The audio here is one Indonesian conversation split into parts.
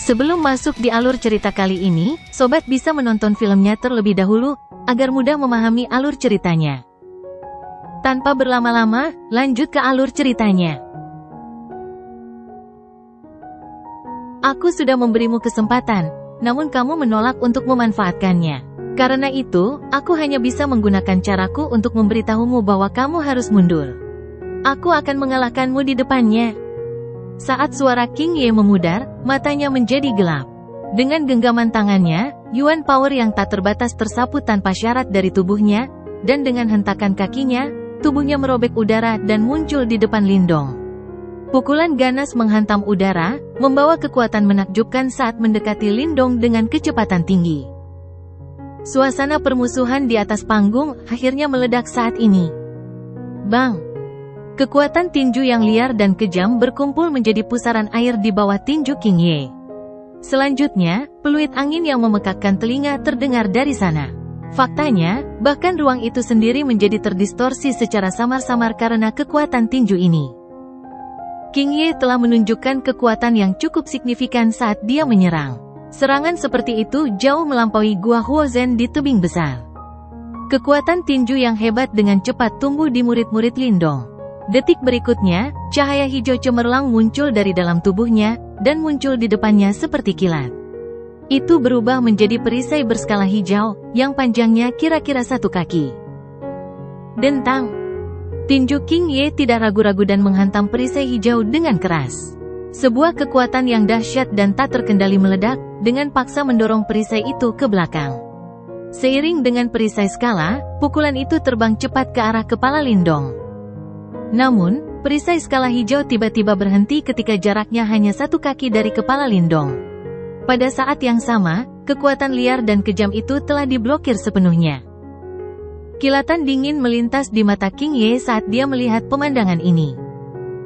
Sebelum masuk di alur cerita kali ini, sobat bisa menonton filmnya terlebih dahulu, agar mudah memahami alur ceritanya. Tanpa berlama-lama, lanjut ke alur ceritanya. Aku sudah memberimu kesempatan, namun kamu menolak untuk memanfaatkannya. Karena itu, aku hanya bisa menggunakan caraku untuk memberitahumu bahwa kamu harus mundur. Aku akan mengalahkanmu di depannya. Saat suara King Ye memudar, matanya menjadi gelap. Dengan genggaman tangannya, Yuan Power yang tak terbatas tersapu tanpa syarat dari tubuhnya, dan dengan hentakan kakinya, tubuhnya merobek udara dan muncul di depan Lindong. Pukulan ganas menghantam udara, membawa kekuatan menakjubkan saat mendekati Lindong dengan kecepatan tinggi. Suasana permusuhan di atas panggung akhirnya meledak saat ini. Bang! Kekuatan tinju yang liar dan kejam berkumpul menjadi pusaran air di bawah tinju King Ye. Selanjutnya, peluit angin yang memekakkan telinga terdengar dari sana. Faktanya, bahkan ruang itu sendiri menjadi terdistorsi secara samar-samar karena kekuatan tinju ini. King Ye telah menunjukkan kekuatan yang cukup signifikan saat dia menyerang. Serangan seperti itu jauh melampaui Gua Huozhen di tebing besar. Kekuatan tinju yang hebat dengan cepat tumbuh di murid-murid Lindong. Detik berikutnya, cahaya hijau cemerlang muncul dari dalam tubuhnya, dan muncul di depannya seperti kilat. Itu berubah menjadi perisai berskala hijau, yang panjangnya kira-kira 1 kaki. Dentang! Tinju King Ye tidak ragu-ragu dan menghantam perisai hijau dengan keras. Sebuah kekuatan yang dahsyat dan tak terkendali meledak, dengan paksa mendorong perisai itu ke belakang. Seiring dengan perisai skala, pukulan itu terbang cepat ke arah kepala Lindong. Namun, perisai skala hijau tiba-tiba berhenti ketika jaraknya hanya 1 kaki dari kepala Lindong. Pada saat yang sama, kekuatan liar dan kejam itu telah diblokir sepenuhnya. Kilatan dingin melintas di mata King Ye saat dia melihat pemandangan ini.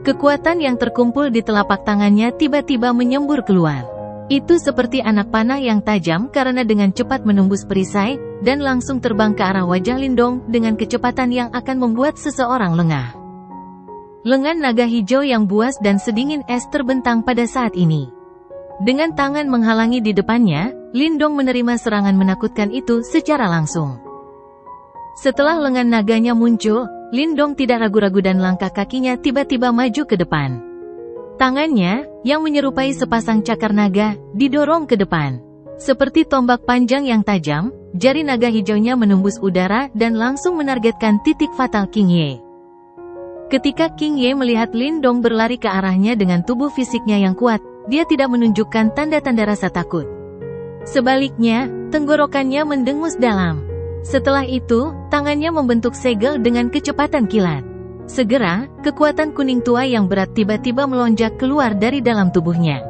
Kekuatan yang terkumpul di telapak tangannya tiba-tiba menyembur keluar. Itu seperti anak panah yang tajam karena dengan cepat menembus perisai, dan langsung terbang ke arah wajah Lindong dengan kecepatan yang akan membuat seseorang lengah. Lengan naga hijau yang buas dan sedingin es terbentang pada saat ini. Dengan tangan menghalangi di depannya, Lindong menerima serangan menakutkan itu secara langsung. Setelah lengan naganya muncul, Lindong tidak ragu-ragu dan langkah kakinya tiba-tiba maju ke depan. Tangannya, yang menyerupai sepasang cakar naga, didorong ke depan. Seperti tombak panjang yang tajam, jari naga hijaunya menembus udara dan langsung menargetkan titik fatal King Ye. Ketika King Ye melihat Lindong berlari ke arahnya dengan tubuh fisiknya yang kuat, dia tidak menunjukkan tanda-tanda rasa takut. Sebaliknya, tenggorokannya mendengus dalam. Setelah itu, tangannya membentuk segel dengan kecepatan kilat. Segera, kekuatan kuning tua yang berat tiba-tiba melonjak keluar dari dalam tubuhnya.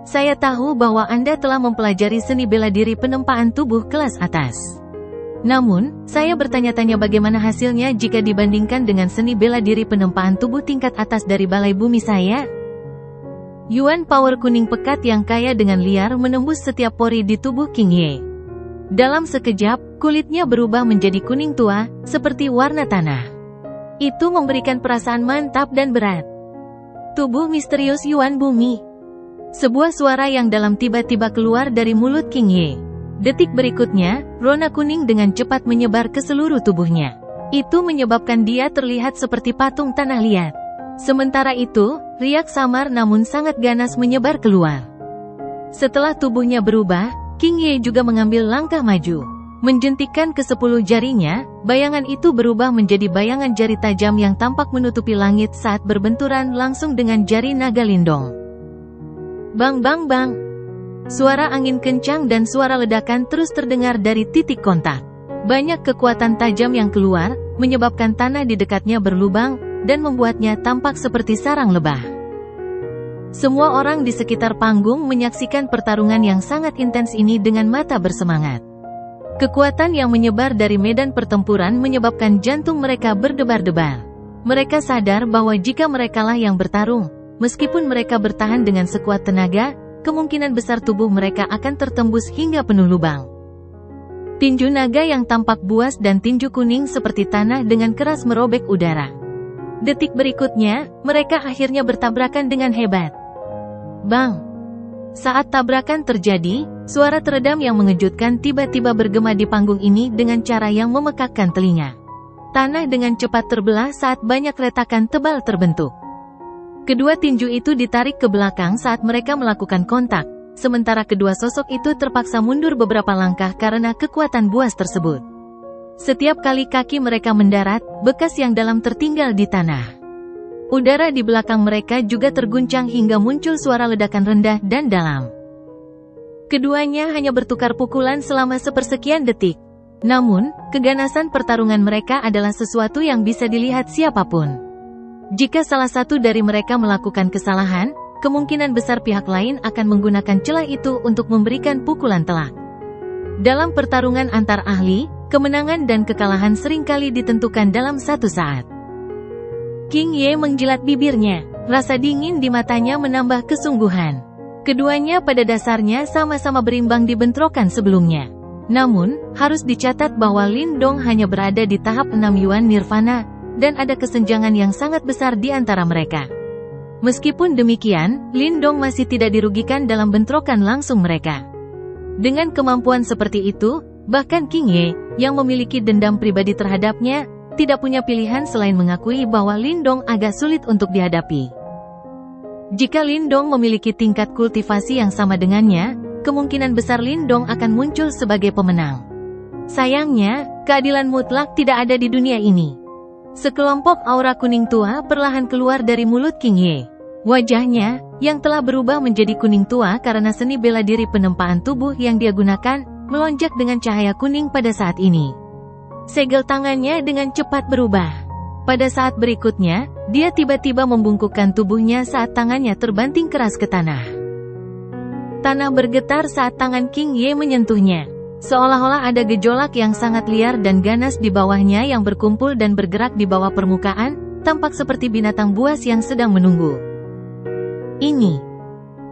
Saya tahu bahwa Anda telah mempelajari seni bela diri penempaan tubuh kelas atas. Namun, saya bertanya-tanya bagaimana hasilnya jika dibandingkan dengan seni bela diri penempaan tubuh tingkat atas dari balai bumi saya? Yuan Power kuning pekat yang kaya dengan liar menembus setiap pori di tubuh King Ye. Dalam sekejap, kulitnya berubah menjadi kuning tua, seperti warna tanah. Itu memberikan perasaan mantap dan berat. Tubuh misterius Yuan Bumi. Sebuah suara yang dalam tiba-tiba keluar dari mulut King Ye. Detik berikutnya, rona kuning dengan cepat menyebar ke seluruh tubuhnya. Itu menyebabkan dia terlihat seperti patung tanah liat. Sementara itu, riak samar namun sangat ganas menyebar keluar. Setelah tubuhnya berubah, King Ye juga mengambil langkah maju. Menjentikkan ke-10 jarinya, bayangan itu berubah menjadi bayangan jari tajam yang tampak menutupi langit saat berbenturan langsung dengan jari naga Lindong. Bang bang bang! Suara angin kencang dan suara ledakan terus terdengar dari titik kontak. Banyak kekuatan tajam yang keluar, menyebabkan tanah di dekatnya berlubang, dan membuatnya tampak seperti sarang lebah. Semua orang di sekitar panggung menyaksikan pertarungan yang sangat intens ini dengan mata bersemangat. Kekuatan yang menyebar dari medan pertempuran menyebabkan jantung mereka berdebar-debar. Mereka sadar bahwa jika merekalah yang bertarung, meskipun mereka bertahan dengan sekuat tenaga, kemungkinan besar tubuh mereka akan tertembus hingga penuh lubang. Tinju naga yang tampak buas dan tinju kuning seperti tanah dengan keras merobek udara. Detik berikutnya, mereka akhirnya bertabrakan dengan hebat. Bang! Saat tabrakan terjadi, suara teredam yang mengejutkan tiba-tiba bergema di panggung ini dengan cara yang memekakkan telinga. Tanah dengan cepat terbelah saat banyak retakan tebal terbentuk. Kedua tinju itu ditarik ke belakang saat mereka melakukan kontak, sementara kedua sosok itu terpaksa mundur beberapa langkah karena kekuatan buas tersebut. Setiap kali kaki mereka mendarat, bekas yang dalam tertinggal di tanah. Udara di belakang mereka juga terguncang hingga muncul suara ledakan rendah dan dalam. Keduanya hanya bertukar pukulan selama sepersekian detik. Namun, keganasan pertarungan mereka adalah sesuatu yang bisa dilihat siapapun. Jika salah satu dari mereka melakukan kesalahan, kemungkinan besar pihak lain akan menggunakan celah itu untuk memberikan pukulan telak. Dalam pertarungan antar ahli, kemenangan dan kekalahan seringkali ditentukan dalam satu saat. King Ye menjilat bibirnya, rasa dingin di matanya menambah kesungguhan. Keduanya pada dasarnya sama-sama berimbang di bentrokan sebelumnya. Namun, harus dicatat bahwa Lin Dong hanya berada di tahap 6 Yuan Nirvana, dan ada kesenjangan yang sangat besar di antara mereka. Meskipun demikian, Lin Dong masih tidak dirugikan dalam bentrokan langsung mereka. Dengan kemampuan seperti itu, bahkan King Ye, yang memiliki dendam pribadi terhadapnya, tidak punya pilihan selain mengakui bahwa Lin Dong agak sulit untuk dihadapi. Jika Lin Dong memiliki tingkat kultivasi yang sama dengannya, kemungkinan besar Lin Dong akan muncul sebagai pemenang. Sayangnya, keadilan mutlak tidak ada di dunia ini. Sekelompok aura kuning tua perlahan keluar dari mulut King Ye. Wajahnya, yang telah berubah menjadi kuning tua karena seni bela diri penempaan tubuh yang dia gunakan, melonjak dengan cahaya kuning pada saat ini. Segel tangannya dengan cepat berubah. Pada saat berikutnya, dia tiba-tiba membungkukkan tubuhnya saat tangannya terbanting keras ke tanah. Tanah bergetar saat tangan King Ye menyentuhnya. Seolah-olah ada gejolak yang sangat liar dan ganas di bawahnya yang berkumpul dan bergerak di bawah permukaan, tampak seperti binatang buas yang sedang menunggu. Ini.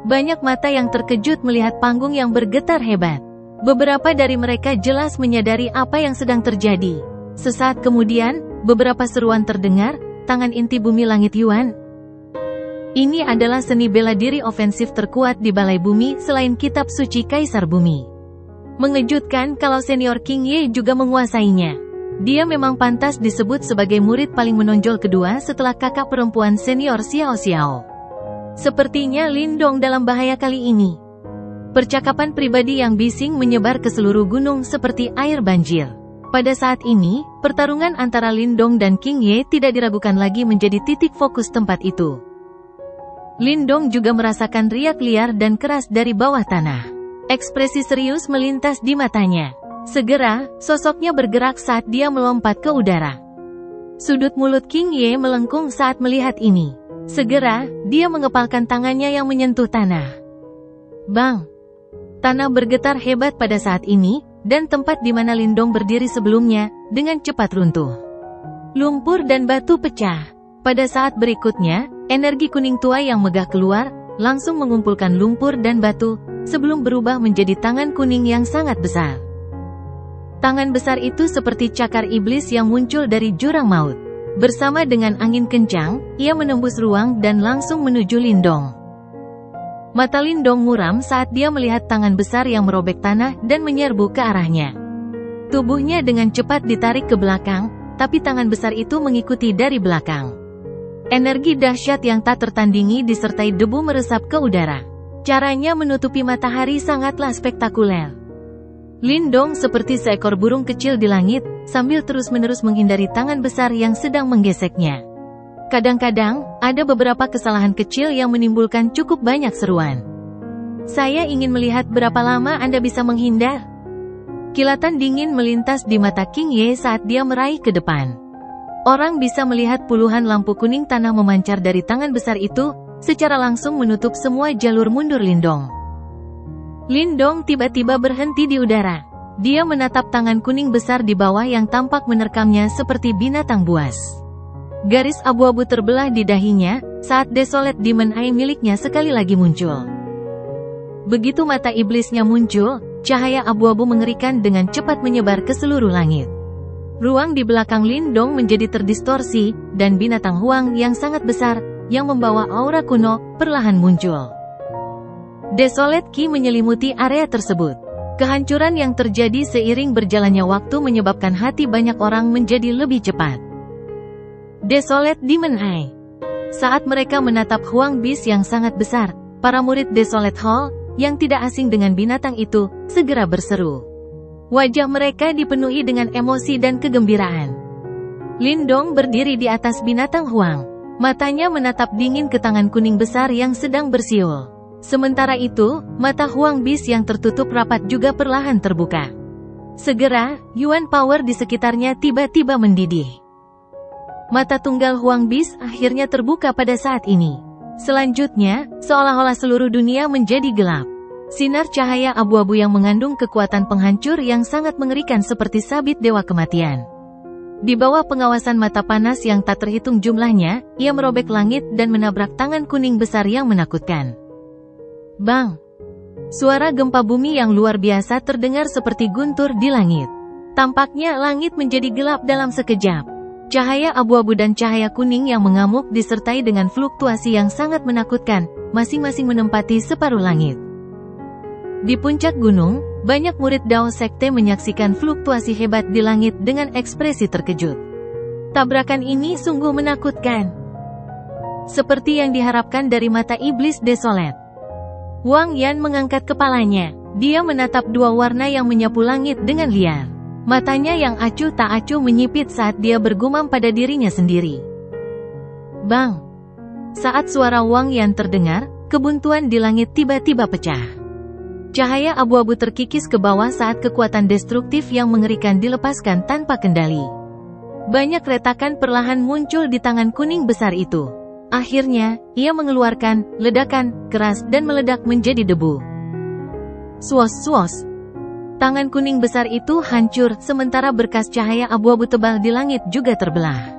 Banyak mata yang terkejut melihat panggung yang bergetar hebat. Beberapa dari mereka jelas menyadari apa yang sedang terjadi. Sesaat kemudian, beberapa seruan terdengar, tangan inti bumi langit Yuan. Ini adalah seni bela diri ofensif terkuat di balai bumi selain kitab suci Kaisar Bumi. Mengejutkan kalau senior King Ye juga menguasainya. Dia memang pantas disebut sebagai murid paling menonjol kedua setelah kakak perempuan senior Xiao Xiao. Sepertinya Lin Dong dalam bahaya kali ini. Percakapan pribadi yang bising menyebar ke seluruh gunung seperti air banjir. Pada saat ini, pertarungan antara Lin Dong dan King Ye tidak diragukan lagi menjadi titik fokus tempat itu. Lin Dong juga merasakan riak liar dan keras dari bawah tanah. Ekspresi serius melintas di matanya. Segera, sosoknya bergerak saat dia melompat ke udara. Sudut mulut King Ye melengkung saat melihat ini. Segera, dia mengepalkan tangannya yang menyentuh tanah. Bang! Tanah bergetar hebat pada saat ini, dan tempat di mana Lin Dong berdiri sebelumnya, dengan cepat runtuh. Lumpur dan batu pecah. Pada saat berikutnya, energi kuning tua yang megah keluar, langsung mengumpulkan lumpur dan batu, sebelum berubah menjadi tangan kuning yang sangat besar. Tangan besar itu seperti cakar iblis yang muncul dari jurang maut. Bersama dengan angin kencang, ia menembus ruang dan langsung menuju Lin Dong. Mata Lin Dong muram saat dia melihat tangan besar yang merobek tanah dan menyerbu ke arahnya. Tubuhnya dengan cepat ditarik ke belakang, tapi tangan besar itu mengikuti dari belakang. Energi dahsyat yang tak tertandingi disertai debu meresap ke udara. Caranya menutupi matahari sangatlah spektakuler. Lin Dong seperti seekor burung kecil di langit, sambil terus-menerus menghindari tangan besar yang sedang menggeseknya. Kadang-kadang, ada beberapa kesalahan kecil yang menimbulkan cukup banyak seruan. Saya ingin melihat berapa lama Anda bisa menghindar. Kilatan dingin melintas di mata King Ye saat dia meraih ke depan. Orang bisa melihat puluhan lampu kuning tanah memancar dari tangan besar itu, secara langsung menutup semua jalur mundur Lin Dong. Lin Dong tiba-tiba berhenti di udara. Dia menatap tangan kuning besar di bawah yang tampak menerkamnya seperti binatang buas. Garis abu-abu terbelah di dahinya, saat Desolate Demon Eye miliknya sekali lagi muncul. Begitu mata iblisnya muncul, cahaya abu-abu mengerikan dengan cepat menyebar ke seluruh langit. Ruang di belakang Lin Dong menjadi terdistorsi, dan binatang huang yang sangat besar, yang membawa aura kuno, perlahan muncul. Desolate Ki menyelimuti area tersebut. Kehancuran yang terjadi seiring berjalannya waktu menyebabkan hati banyak orang menjadi lebih cepat. Desolate Demon Eye. Saat mereka menatap Huang Beast yang sangat besar, para murid Desolate Hall, yang tidak asing dengan binatang itu, segera berseru. Wajah mereka dipenuhi dengan emosi dan kegembiraan. Lindong berdiri di atas binatang Huang. Matanya menatap dingin ke tangan kuning besar yang sedang bersiul. Sementara itu, mata Huang Beast yang tertutup rapat juga perlahan terbuka. Segera, Yuan Power di sekitarnya tiba-tiba mendidih. Mata tunggal Huang Beast akhirnya terbuka pada saat ini. Selanjutnya, seolah-olah seluruh dunia menjadi gelap. Sinar cahaya abu-abu yang mengandung kekuatan penghancur yang sangat mengerikan seperti sabit dewa kematian. Di bawah pengawasan mata panas yang tak terhitung jumlahnya, ia merobek langit dan menabrak tangan kuning besar yang menakutkan. Bang! Suara gempa bumi yang luar biasa terdengar seperti guntur di langit. Tampaknya langit menjadi gelap dalam sekejap. Cahaya abu-abu dan cahaya kuning yang mengamuk disertai dengan fluktuasi yang sangat menakutkan, masing-masing menempati separuh langit. Di puncak gunung, banyak murid Dao Sekte menyaksikan fluktuasi hebat di langit dengan ekspresi terkejut. Tabrakan ini sungguh menakutkan. Seperti yang diharapkan dari mata iblis Desolate. Wang Yan mengangkat kepalanya. Dia menatap dua warna yang menyapu langit dengan liar. Matanya yang acuh tak acuh menyipit saat dia bergumam pada dirinya sendiri. Bang! Saat suara Wang Yan terdengar, kebuntuan di langit tiba-tiba pecah. Cahaya abu-abu terkikis ke bawah saat kekuatan destruktif yang mengerikan dilepaskan tanpa kendali. Banyak retakan perlahan muncul di tangan kuning besar itu. Akhirnya, ia mengeluarkan ledakan keras dan meledak menjadi debu. Swos-swos. Tangan kuning besar itu hancur, sementara berkas cahaya abu-abu tebal di langit juga terbelah.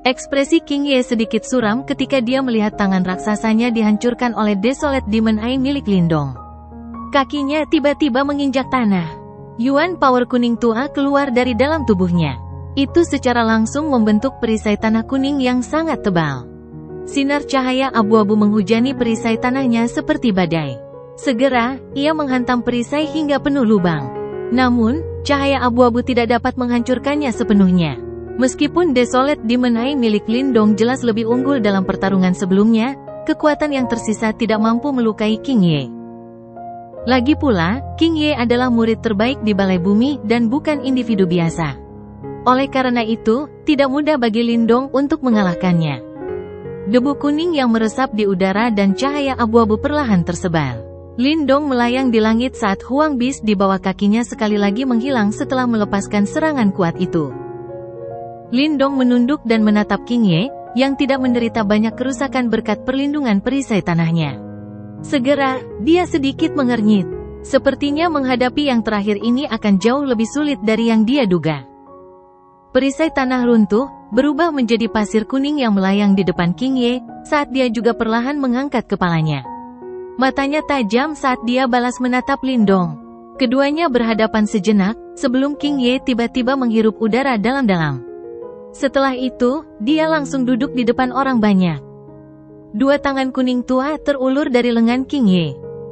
Ekspresi King Ye sedikit suram ketika dia melihat tangan raksasanya dihancurkan oleh Desolate Demon Eye milik Lindong. Kakinya tiba-tiba menginjak tanah. Yuan Power kuning tua keluar dari dalam tubuhnya. Itu secara langsung membentuk perisai tanah kuning yang sangat tebal. Sinar cahaya abu-abu menghujani perisai tanahnya seperti badai. Segera, ia menghantam perisai hingga penuh lubang. Namun, cahaya abu-abu tidak dapat menghancurkannya sepenuhnya. Meskipun Desolate Demon Eye milik Lindong jelas lebih unggul dalam pertarungan sebelumnya, kekuatan yang tersisa tidak mampu melukai King Ye. Lagi pula, King Ye adalah murid terbaik di Balai Bumi dan bukan individu biasa. Oleh karena itu, tidak mudah bagi Lindong untuk mengalahkannya. Debu kuning yang meresap di udara dan cahaya abu-abu perlahan tersebar. Lindong melayang di langit saat Huang Beast di bawah kakinya sekali lagi menghilang setelah melepaskan serangan kuat itu. Lindong menunduk dan menatap King Ye, yang tidak menderita banyak kerusakan berkat perlindungan perisai tanahnya. Segera, dia sedikit mengernyit. Sepertinya menghadapi yang terakhir ini akan jauh lebih sulit dari yang dia duga. Perisai tanah runtuh, berubah menjadi pasir kuning yang melayang di depan King Ye, saat dia juga perlahan mengangkat kepalanya. Matanya tajam saat dia balas menatap Lindong. Keduanya berhadapan sejenak, sebelum King Ye tiba-tiba menghirup udara dalam-dalam. Setelah itu, dia langsung duduk di depan orang banyak. Dua tangan kuning tua terulur dari lengan King Ye.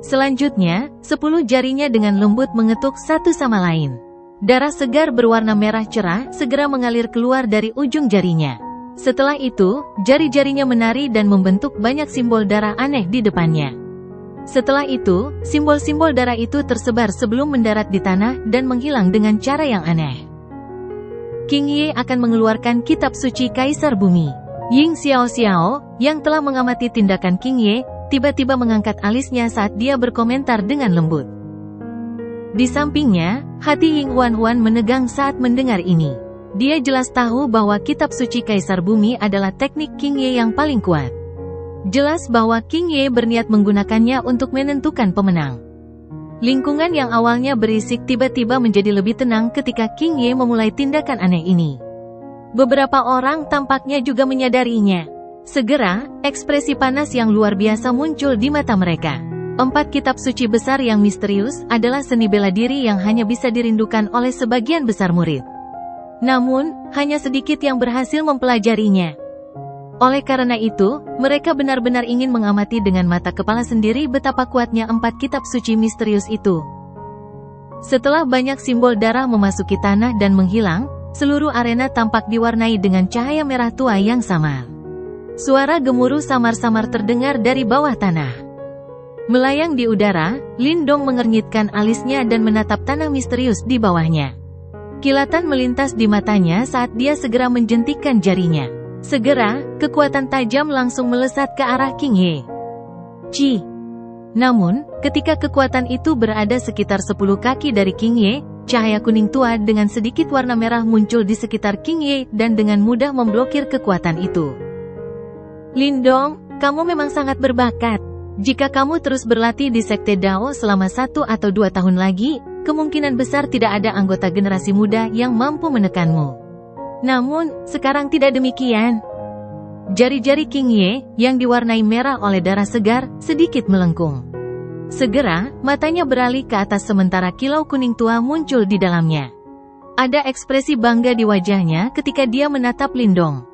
Selanjutnya, 10 jarinya dengan lembut mengetuk satu sama lain. Darah segar berwarna merah cerah segera mengalir keluar dari ujung jarinya. Setelah itu, jari-jarinya menari dan membentuk banyak simbol darah aneh di depannya. Setelah itu, simbol-simbol darah itu tersebar sebelum mendarat di tanah dan menghilang dengan cara yang aneh. King Ye akan mengeluarkan kitab suci Kaisar Bumi. Ying Xiao, yang telah mengamati tindakan King Ye, tiba-tiba mengangkat alisnya saat dia berkomentar dengan lembut. Di sampingnya, hati Ying Huan menegang saat mendengar ini. Dia jelas tahu bahwa kitab suci Kaisar Bumi adalah teknik King Ye yang paling kuat. Jelas bahwa King Ye berniat menggunakannya untuk menentukan pemenang. Lingkungan yang awalnya berisik tiba-tiba menjadi lebih tenang ketika King Ye memulai tindakan aneh ini. Beberapa orang tampaknya juga menyadarinya. Segera, ekspresi panas yang luar biasa muncul di mata mereka. 4 kitab suci besar yang misterius adalah seni bela diri yang hanya bisa dirindukan oleh sebagian besar murid. Namun, hanya sedikit yang berhasil mempelajarinya. Oleh karena itu, mereka benar-benar ingin mengamati dengan mata kepala sendiri betapa kuatnya 4 kitab suci misterius itu. Setelah banyak simbol darah memasuki tanah dan menghilang, seluruh arena tampak diwarnai dengan cahaya merah tua yang samar. Suara gemuruh samar-samar terdengar dari bawah tanah. Melayang di udara, Lindong mengernyitkan alisnya dan menatap tanah misterius di bawahnya. Kilatan melintas di matanya saat dia segera menjentikkan jarinya. Segera, kekuatan tajam langsung melesat ke arah King Ye. Ci. Namun, ketika kekuatan itu berada sekitar 10 kaki dari King Ye, cahaya kuning tua dengan sedikit warna merah muncul di sekitar King Ye dan dengan mudah memblokir kekuatan itu. Lindong, kamu memang sangat berbakat. Jika kamu terus berlatih di Sekte Dao selama 1 atau 2 tahun lagi, kemungkinan besar tidak ada anggota generasi muda yang mampu menekanmu. Namun, sekarang tidak demikian. Jari-jari King Ye, yang diwarnai merah oleh darah segar, sedikit melengkung. Segera, matanya beralih ke atas sementara kilau kuning tua muncul di dalamnya. Ada ekspresi bangga di wajahnya ketika dia menatap Lindong.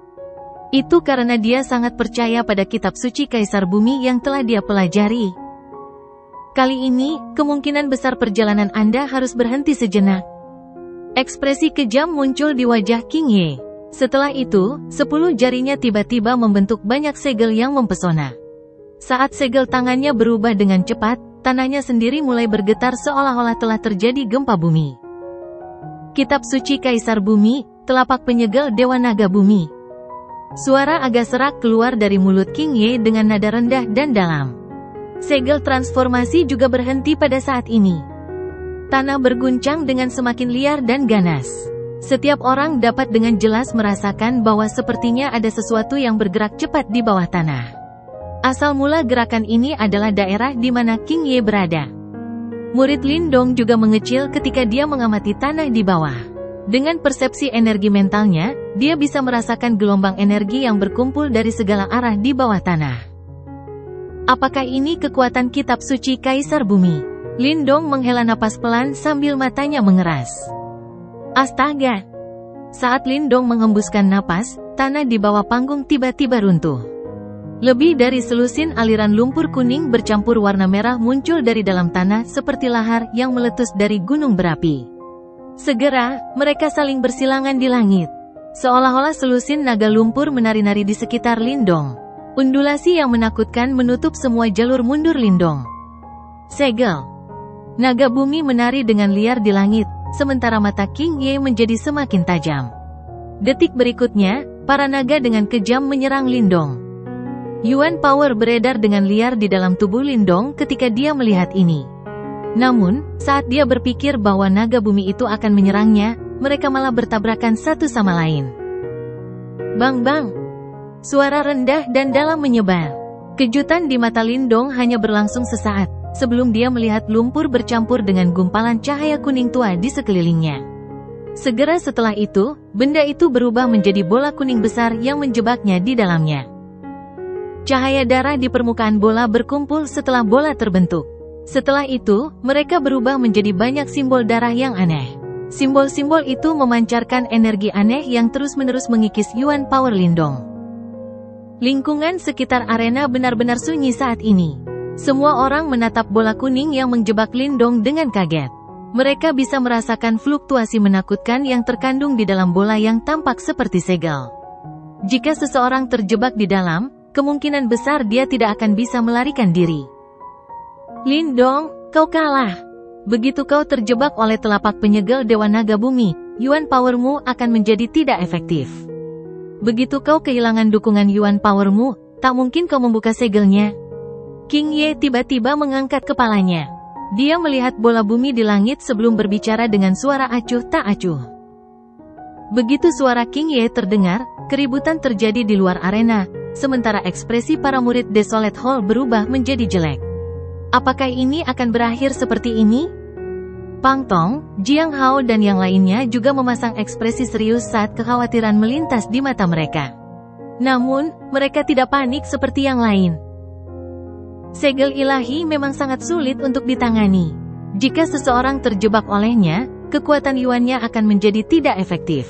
Itu karena dia sangat percaya pada kitab suci Kaisar Bumi yang telah dia pelajari. Kali ini, kemungkinan besar perjalanan Anda harus berhenti sejenak. Ekspresi kejam muncul di wajah King Ye. Setelah itu, 10 jarinya tiba-tiba membentuk banyak segel yang mempesona. Saat segel tangannya berubah dengan cepat, tanahnya sendiri mulai bergetar seolah-olah telah terjadi gempa bumi. Kitab suci Kaisar Bumi, telapak penyegel Dewa Naga Bumi. Suara agak serak keluar dari mulut King Ye dengan nada rendah dan dalam. Segel transformasi juga berhenti pada saat ini. Tanah berguncang dengan semakin liar dan ganas. Setiap orang dapat dengan jelas merasakan bahwa sepertinya ada sesuatu yang bergerak cepat di bawah tanah. Asal mula gerakan ini adalah daerah di mana King Ye berada. Murid Lindong juga mengecil ketika dia mengamati tanah di bawah. Dengan persepsi energi mentalnya, dia bisa merasakan gelombang energi yang berkumpul dari segala arah di bawah tanah. Apakah ini kekuatan kitab suci Kaisar Bumi? Lindong menghela napas pelan sambil matanya mengeras. Astaga! Saat Lindong menghembuskan napas, tanah di bawah panggung tiba-tiba runtuh. Lebih dari selusin aliran lumpur kuning bercampur warna merah muncul dari dalam tanah seperti lahar yang meletus dari gunung berapi. Segera, mereka saling bersilangan di langit. Seolah-olah selusin naga lumpur menari-nari di sekitar Lindong. Undulasi yang menakutkan menutup semua jalur mundur Lindong. Segel. Naga bumi menari dengan liar di langit, sementara mata King Ye menjadi semakin tajam. Detik berikutnya, para naga dengan kejam menyerang Lindong. Yuan Power beredar dengan liar di dalam tubuh Lindong ketika dia melihat ini. Namun, saat dia berpikir bahwa naga bumi itu akan menyerangnya, mereka malah bertabrakan satu sama lain. Bang-bang! Suara rendah dan dalam menyebar. Kejutan di mata Lindong hanya berlangsung sesaat, sebelum dia melihat lumpur bercampur dengan gumpalan cahaya kuning tua di sekelilingnya. Segera setelah itu, benda itu berubah menjadi bola kuning besar yang menjebaknya di dalamnya. Cahaya darah di permukaan bola berkumpul setelah bola terbentuk. Setelah itu, mereka berubah menjadi banyak simbol darah yang aneh. Simbol-simbol itu memancarkan energi aneh yang terus-menerus mengikis Yuan Power Lindong. Lingkungan sekitar arena benar-benar sunyi saat ini. Semua orang menatap bola kuning yang menjebak Lindong dengan kaget. Mereka bisa merasakan fluktuasi menakutkan yang terkandung di dalam bola yang tampak seperti segel. Jika seseorang terjebak di dalam, kemungkinan besar dia tidak akan bisa melarikan diri. Lindong, kau kalah. Begitu kau terjebak oleh telapak penyegel Dewa Naga Bumi, Yuan Powermu akan menjadi tidak efektif. Begitu kau kehilangan dukungan Yuan Powermu, tak mungkin kau membuka segelnya. King Ye tiba-tiba mengangkat kepalanya. Dia melihat bola bumi di langit sebelum berbicara dengan suara acuh tak acuh. Begitu suara King Ye terdengar, keributan terjadi di luar arena, sementara ekspresi para murid Desolate Hall berubah menjadi jelek. Apakah ini akan berakhir seperti ini? Pang Tong, Jiang Hao dan yang lainnya juga memasang ekspresi serius saat kekhawatiran melintas di mata mereka. Namun, mereka tidak panik seperti yang lain. Segel ilahi memang sangat sulit untuk ditangani. Jika seseorang terjebak olehnya, kekuatan Yuannya akan menjadi tidak efektif.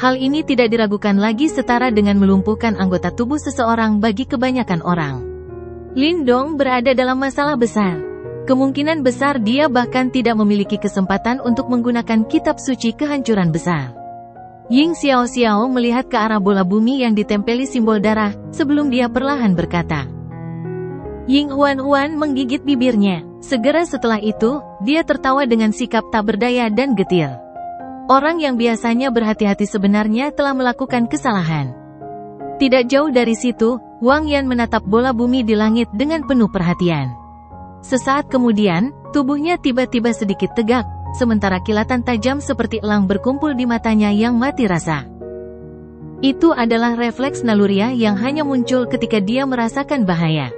Hal ini tidak diragukan lagi setara dengan melumpuhkan anggota tubuh seseorang bagi kebanyakan orang. Lindong berada dalam masalah besar. Kemungkinan besar dia bahkan tidak memiliki kesempatan untuk menggunakan kitab suci kehancuran besar. Ying Xiao melihat ke arah bola bumi yang ditempeli simbol darah, sebelum dia perlahan berkata. Ying Huan menggigit bibirnya. Segera setelah itu, dia tertawa dengan sikap tak berdaya dan getir. Orang yang biasanya berhati-hati sebenarnya telah melakukan kesalahan. Tidak jauh dari situ, Wang Yan menatap bola bumi di langit dengan penuh perhatian. Sesaat kemudian, tubuhnya tiba-tiba sedikit tegak, sementara kilatan tajam seperti elang berkumpul di matanya yang mati rasa. Itu adalah refleks naluriah yang hanya muncul ketika dia merasakan bahaya.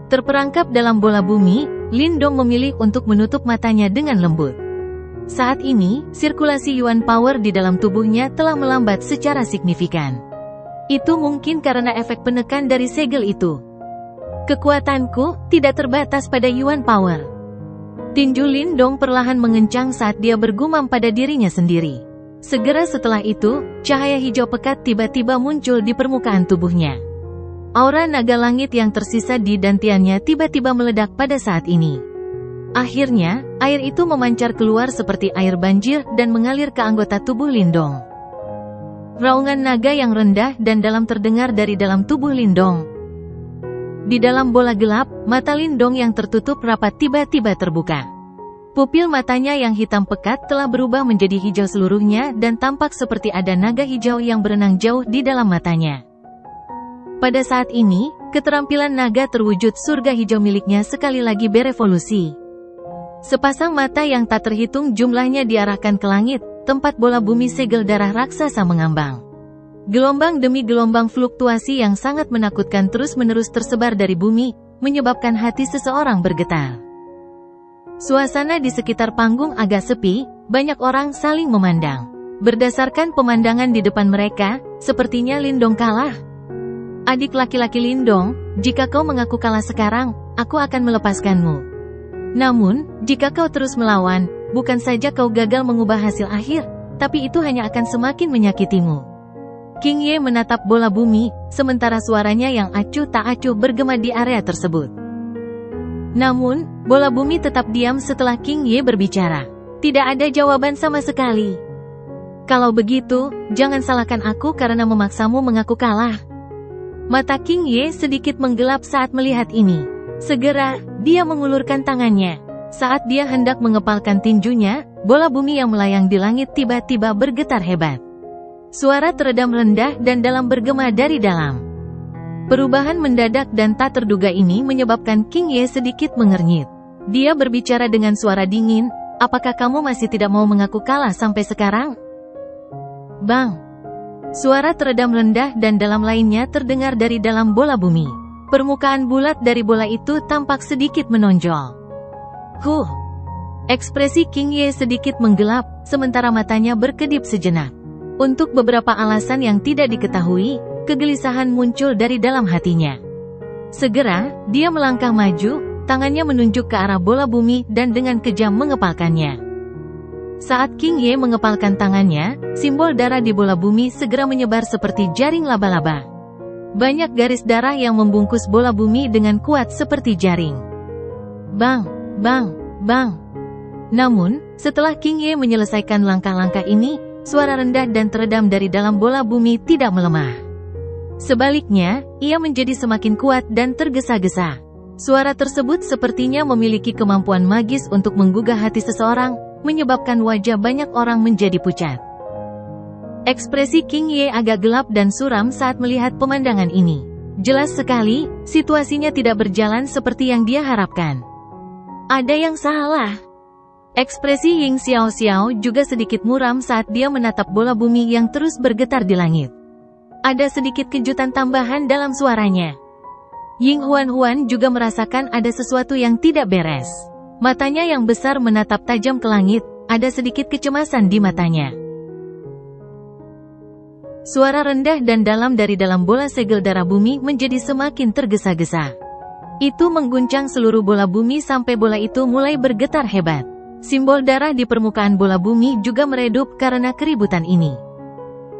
Terperangkap dalam bola bumi, Lindong memilih untuk menutup matanya dengan lembut. Saat ini, sirkulasi Yuan Power di dalam tubuhnya telah melambat secara signifikan. Itu mungkin karena efek penekan dari segel itu. Kekuatanku tidak terbatas pada Yuan Power. Tinju Lindong perlahan mengencang saat dia bergumam pada dirinya sendiri. Segera setelah itu, cahaya hijau pekat tiba-tiba muncul di permukaan tubuhnya. Aura naga langit yang tersisa di dantiannya tiba-tiba meledak pada saat ini. Akhirnya, air itu memancar keluar seperti air banjir dan mengalir ke anggota tubuh Lindong. Raungan naga yang rendah dan dalam terdengar dari dalam tubuh Lindong. Di dalam bola gelap, mata Lindong yang tertutup rapat tiba-tiba terbuka. Pupil matanya yang hitam pekat telah berubah menjadi hijau seluruhnya dan tampak seperti ada naga hijau yang berenang jauh di dalam matanya. Pada saat ini, keterampilan naga terwujud surga hijau miliknya sekali lagi berevolusi. Sepasang mata yang tak terhitung jumlahnya diarahkan ke langit, tempat bola bumi segel darah raksasa mengambang. Gelombang demi gelombang fluktuasi yang sangat menakutkan terus-menerus tersebar dari bumi, menyebabkan hati seseorang bergetar. Suasana di sekitar panggung agak sepi, banyak orang saling memandang. Berdasarkan pemandangan di depan mereka, sepertinya Lindong kalah. Adik laki-laki Lindong, jika kau mengaku kalah sekarang, aku akan melepaskanmu. Namun, jika kau terus melawan, bukan saja kau gagal mengubah hasil akhir, tapi itu hanya akan semakin menyakitimu. King Ye menatap bola bumi, sementara suaranya yang acuh tak acuh bergema di area tersebut. Namun, bola bumi tetap diam setelah King Ye berbicara. Tidak ada jawaban sama sekali. Kalau begitu, jangan salahkan aku karena memaksamu mengaku kalah. Mata King Ye sedikit menggelap saat melihat ini. Segera, dia mengulurkan tangannya. Saat dia hendak mengepalkan tinjunya, bola bumi yang melayang di langit tiba-tiba bergetar hebat. Suara teredam rendah dan dalam bergema dari dalam. Perubahan mendadak dan tak terduga ini menyebabkan King Ye sedikit mengernyit. Dia berbicara dengan suara dingin, apakah kamu masih tidak mau mengaku kalah sampai sekarang? Bang! Suara teredam rendah dan dalam lainnya terdengar dari dalam bola bumi. Permukaan bulat dari bola itu tampak sedikit menonjol. Ekspresi King Ye sedikit menggelap, sementara matanya berkedip sejenak. Untuk beberapa alasan yang tidak diketahui, kegelisahan muncul dari dalam hatinya. Segera, dia melangkah maju, tangannya menunjuk ke arah bola bumi dan dengan kejam mengepalkannya. Saat King Ye mengepalkan tangannya, simbol darah di bola bumi segera menyebar seperti jaring laba-laba. Banyak garis darah yang membungkus bola bumi dengan kuat seperti jaring. Bang, bang, bang. Namun, setelah King Ye menyelesaikan langkah-langkah ini, suara rendah dan teredam dari dalam bola bumi tidak melemah. Sebaliknya, ia menjadi semakin kuat dan tergesa-gesa. Suara tersebut sepertinya memiliki kemampuan magis untuk menggugah hati seseorang, menyebabkan wajah banyak orang menjadi pucat. Ekspresi King Ye agak gelap dan suram saat melihat pemandangan ini. Jelas sekali, situasinya tidak berjalan seperti yang dia harapkan. Ada yang salah. Ekspresi Ying Xiao juga sedikit muram saat dia menatap bola bumi yang terus bergetar di langit. Ada sedikit kejutan tambahan dalam suaranya. Ying Huan juga merasakan ada sesuatu yang tidak beres. Matanya yang besar menatap tajam ke langit, ada sedikit kecemasan di matanya. Suara rendah dan dalam dari dalam bola segel darah bumi menjadi semakin tergesa-gesa. Itu mengguncang seluruh bola bumi sampai bola itu mulai bergetar hebat. Simbol darah di permukaan bola bumi juga meredup karena keributan ini.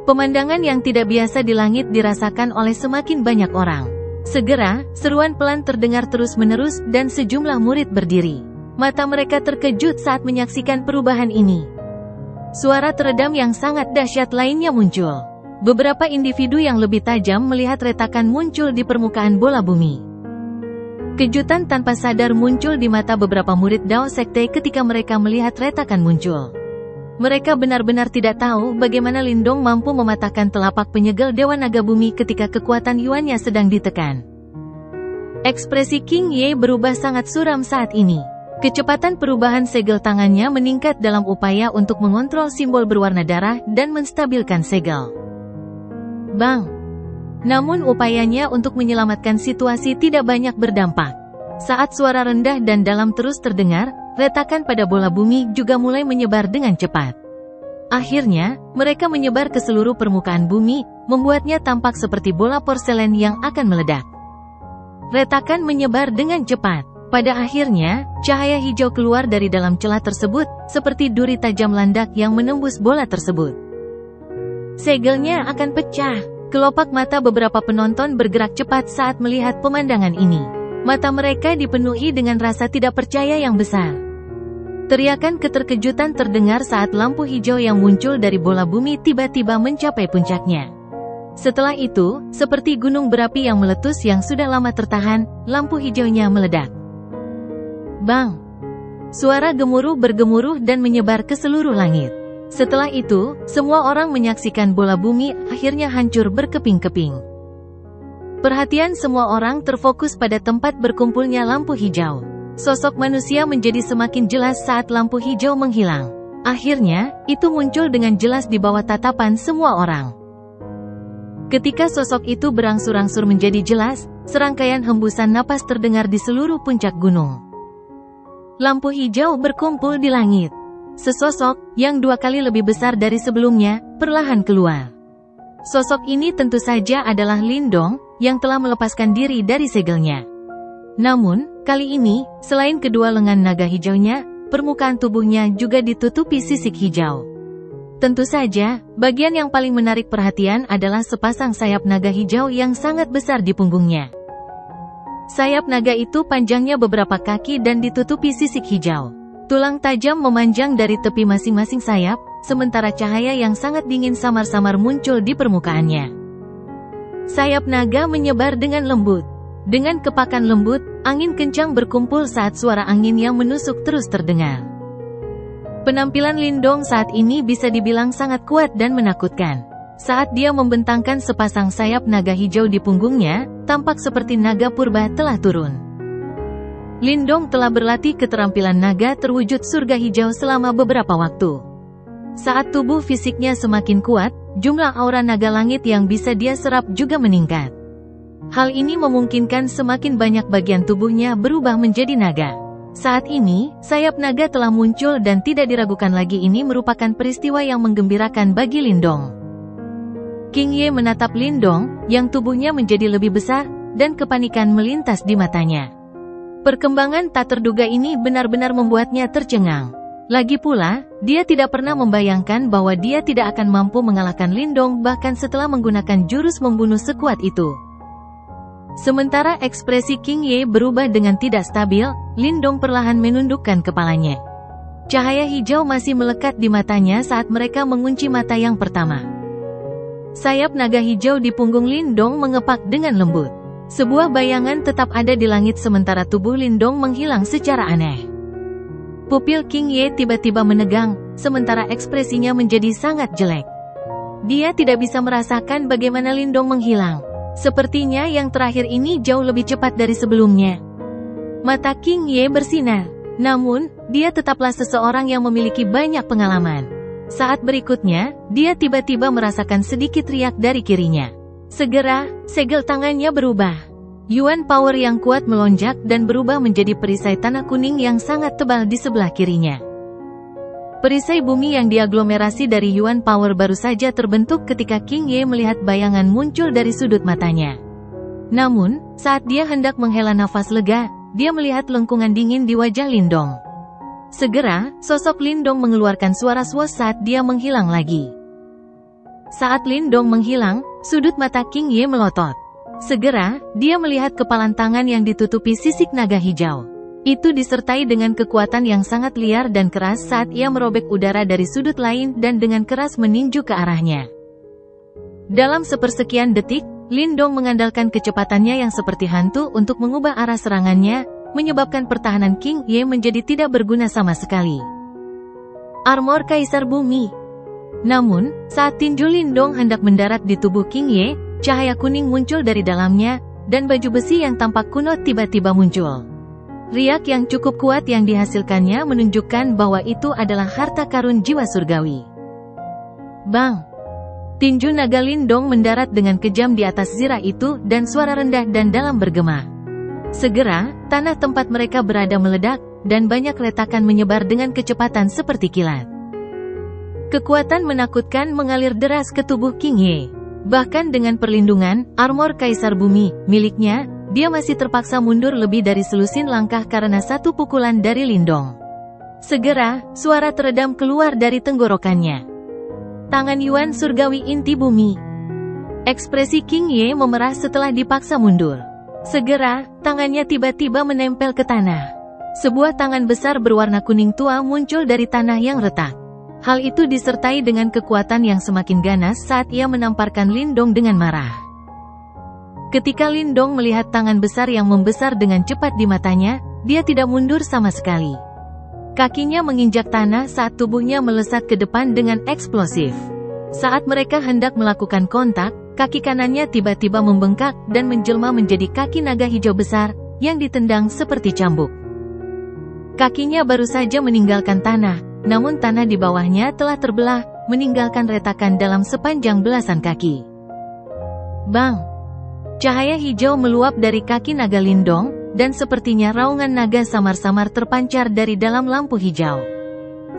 Pemandangan yang tidak biasa di langit dirasakan oleh semakin banyak orang. Segera, seruan pelan terdengar terus-menerus dan sejumlah murid berdiri. Mata mereka terkejut saat menyaksikan perubahan ini. Suara teredam yang sangat dahsyat lainnya muncul. Beberapa individu yang lebih tajam melihat retakan muncul di permukaan bola bumi. Kejutan tanpa sadar muncul di mata beberapa murid Dao Sekte ketika mereka melihat retakan muncul. Mereka benar-benar tidak tahu bagaimana Lindong mampu mematahkan telapak penyegel Dewa Naga Bumi ketika kekuatan Yuannya sedang ditekan. Ekspresi King Ye berubah sangat suram saat ini. Kecepatan perubahan segel tangannya meningkat dalam upaya untuk mengontrol simbol berwarna darah dan menstabilkan segel. Bang! Namun upayanya untuk menyelamatkan situasi tidak banyak berdampak. Saat suara rendah dan dalam terus terdengar, retakan pada bola bumi juga mulai menyebar dengan cepat. Akhirnya, mereka menyebar ke seluruh permukaan bumi, membuatnya tampak seperti bola porselen yang akan meledak. Retakan menyebar dengan cepat. Pada akhirnya, cahaya hijau keluar dari dalam celah tersebut, seperti duri tajam landak yang menembus bola tersebut. Segelnya akan pecah. Kelopak mata beberapa penonton bergerak cepat saat melihat pemandangan ini. Mata mereka dipenuhi dengan rasa tidak percaya yang besar. Teriakan keterkejutan terdengar saat lampu hijau yang muncul dari bola bumi tiba-tiba mencapai puncaknya. Setelah itu, seperti gunung berapi yang meletus yang sudah lama tertahan, lampu hijaunya meledak. Bang! Suara gemuruh bergemuruh dan menyebar ke seluruh langit. Setelah itu, semua orang menyaksikan bola bumi akhirnya hancur berkeping-keping. Perhatian semua orang terfokus pada tempat berkumpulnya lampu hijau. Sosok manusia menjadi semakin jelas saat lampu hijau menghilang. Akhirnya, itu muncul dengan jelas di bawah tatapan semua orang. Ketika sosok itu berangsur-angsur menjadi jelas, serangkaian hembusan napas terdengar di seluruh puncak gunung. Lampu hijau berkumpul di langit. Sesosok, yang 2 kali lebih besar dari sebelumnya, perlahan keluar. Sosok ini tentu saja adalah Lindong, yang telah melepaskan diri dari segelnya. Namun, kali ini, selain kedua lengan naga hijaunya, permukaan tubuhnya juga ditutupi sisik hijau. Tentu saja, bagian yang paling menarik perhatian adalah sepasang sayap naga hijau yang sangat besar di punggungnya. Sayap naga itu panjangnya beberapa kaki dan ditutupi sisik hijau. Tulang tajam memanjang dari tepi masing-masing sayap, sementara cahaya yang sangat dingin samar-samar muncul di permukaannya. Sayap naga menyebar dengan lembut. Dengan kepakan lembut, angin kencang berkumpul saat suara angin yang menusuk terus terdengar. Penampilan Lindong saat ini bisa dibilang sangat kuat dan menakutkan. Saat dia membentangkan sepasang sayap naga hijau di punggungnya, tampak seperti naga purba telah turun. Lindong telah berlatih keterampilan naga terwujud surga hijau selama beberapa waktu. Saat tubuh fisiknya semakin kuat, jumlah aura naga langit yang bisa dia serap juga meningkat. Hal ini memungkinkan semakin banyak bagian tubuhnya berubah menjadi naga. Saat ini, sayap naga telah muncul dan tidak diragukan lagi ini merupakan peristiwa yang menggembirakan bagi Lindong. King Ye menatap Lindong, yang tubuhnya menjadi lebih besar, dan kepanikan melintas di matanya. Perkembangan tak terduga ini benar-benar membuatnya tercengang. Lagi pula, dia tidak pernah membayangkan bahwa dia tidak akan mampu mengalahkan Lindong bahkan setelah menggunakan jurus membunuh sekuat itu. Sementara ekspresi King Ye berubah dengan tidak stabil, Lindong perlahan menundukkan kepalanya. Cahaya hijau masih melekat di matanya saat mereka mengunci mata yang pertama. Sayap naga hijau di punggung Lindong mengepak dengan lembut. Sebuah bayangan tetap ada di langit sementara tubuh Lindong menghilang secara aneh. Pupil King Ye tiba-tiba menegang, sementara ekspresinya menjadi sangat jelek. Dia tidak bisa merasakan bagaimana Lindong menghilang. Sepertinya yang terakhir ini jauh lebih cepat dari sebelumnya. Mata King Ye bersinar. Namun, dia tetaplah seseorang yang memiliki banyak pengalaman. Saat berikutnya, dia tiba-tiba merasakan sedikit riak dari kirinya. Segera, segel tangannya berubah. Yuan power yang kuat melonjak dan berubah menjadi perisai tanah kuning yang sangat tebal di sebelah kirinya. Perisai bumi yang diaglomerasi dari Yuan power baru saja terbentuk ketika King Ye melihat bayangan muncul dari sudut matanya. Namun, saat dia hendak menghela nafas lega, dia melihat lengkungan dingin di wajah Lindong. Segera, sosok Lindong mengeluarkan suara swos saat dia menghilang lagi. Saat Lindong menghilang, sudut mata King Ye melotot. Segera, dia melihat kepalan tangan yang ditutupi sisik naga hijau. Itu disertai dengan kekuatan yang sangat liar dan keras saat ia merobek udara dari sudut lain dan dengan keras meninju ke arahnya. Dalam sepersekian detik, Lindong mengandalkan kecepatannya yang seperti hantu untuk mengubah arah serangannya, menyebabkan pertahanan King Ye menjadi tidak berguna sama sekali. Armor Kaisar Bumi. Namun, saat tinju Lindong hendak mendarat di tubuh King Ye, cahaya kuning muncul dari dalamnya, dan baju besi yang tampak kuno tiba-tiba muncul. Riak yang cukup kuat yang dihasilkannya menunjukkan bahwa itu adalah harta karun jiwa surgawi. Bang! Tinju naga Lindong mendarat dengan kejam di atas zirah itu dan suara rendah dan dalam bergema. Segera, tanah tempat mereka berada meledak, dan banyak retakan menyebar dengan kecepatan seperti kilat. Kekuatan menakutkan mengalir deras ke tubuh King Ye. Bahkan dengan perlindungan, armor Kaisar Bumi, miliknya, dia masih terpaksa mundur lebih dari selusin langkah karena satu pukulan dari Lindong. Segera, suara teredam keluar dari tenggorokannya. Tangan Yuan Surgawi Inti Bumi. Ekspresi King Ye memerah setelah dipaksa mundur. Segera, tangannya tiba-tiba menempel ke tanah. Sebuah tangan besar berwarna kuning tua muncul dari tanah yang retak. Hal itu disertai dengan kekuatan yang semakin ganas saat ia menamparkan Lindong dengan marah. Ketika Lindong melihat tangan besar yang membesar dengan cepat di matanya, dia tidak mundur sama sekali. Kakinya menginjak tanah saat tubuhnya melesat ke depan dengan eksplosif. Saat mereka hendak melakukan kontak, kaki kanannya tiba-tiba membengkak dan menjelma menjadi kaki naga hijau besar, yang ditendang seperti cambuk. Kakinya baru saja meninggalkan tanah, namun tanah di bawahnya telah terbelah, meninggalkan retakan dalam sepanjang belasan kaki. Bang! Cahaya hijau meluap dari kaki naga Lindong, dan sepertinya raungan naga samar-samar terpancar dari dalam lampu hijau.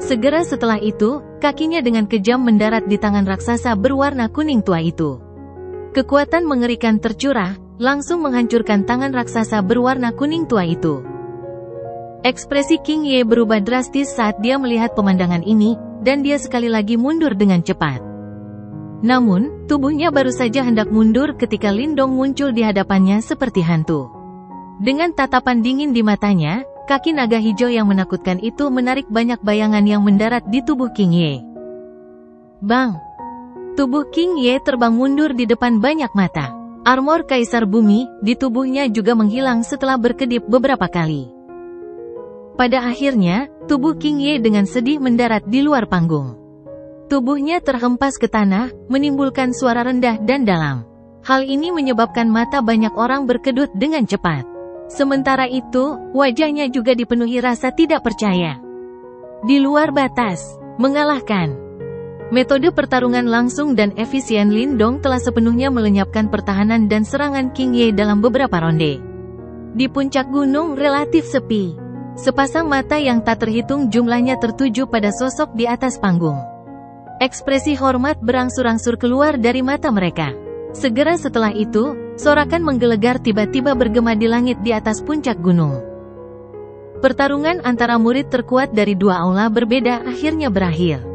Segera setelah itu, kakinya dengan kejam mendarat di tangan raksasa berwarna kuning tua itu. Kekuatan mengerikan tercurah, langsung menghancurkan tangan raksasa berwarna kuning tua itu. Ekspresi King Ye berubah drastis saat dia melihat pemandangan ini, dan dia sekali lagi mundur dengan cepat. Namun, tubuhnya baru saja hendak mundur ketika Lindong muncul di hadapannya seperti hantu. Dengan tatapan dingin di matanya, kaki naga hijau yang menakutkan itu menarik banyak bayangan yang mendarat di tubuh King Ye. Bang! Tubuh King Ye terbang mundur di depan banyak mata. Armor Kaisar Bumi di tubuhnya juga menghilang setelah berkedip beberapa kali. Pada akhirnya, tubuh King Ye dengan sedih mendarat di luar panggung. Tubuhnya terhempas ke tanah, menimbulkan suara rendah dan dalam. Hal ini menyebabkan mata banyak orang berkedut dengan cepat. Sementara itu, wajahnya juga dipenuhi rasa tidak percaya. Di luar batas, mengalahkan. Metode pertarungan langsung dan efisien Lindong telah sepenuhnya melenyapkan pertahanan dan serangan King Ye dalam beberapa ronde. Di puncak gunung relatif sepi. Sepasang mata yang tak terhitung jumlahnya tertuju pada sosok di atas panggung. Ekspresi hormat berangsur-angsur keluar dari mata mereka. Segera setelah itu, sorakan menggelegar tiba-tiba bergema di langit di atas puncak gunung. Pertarungan antara murid terkuat dari dua aula berbeda akhirnya berakhir.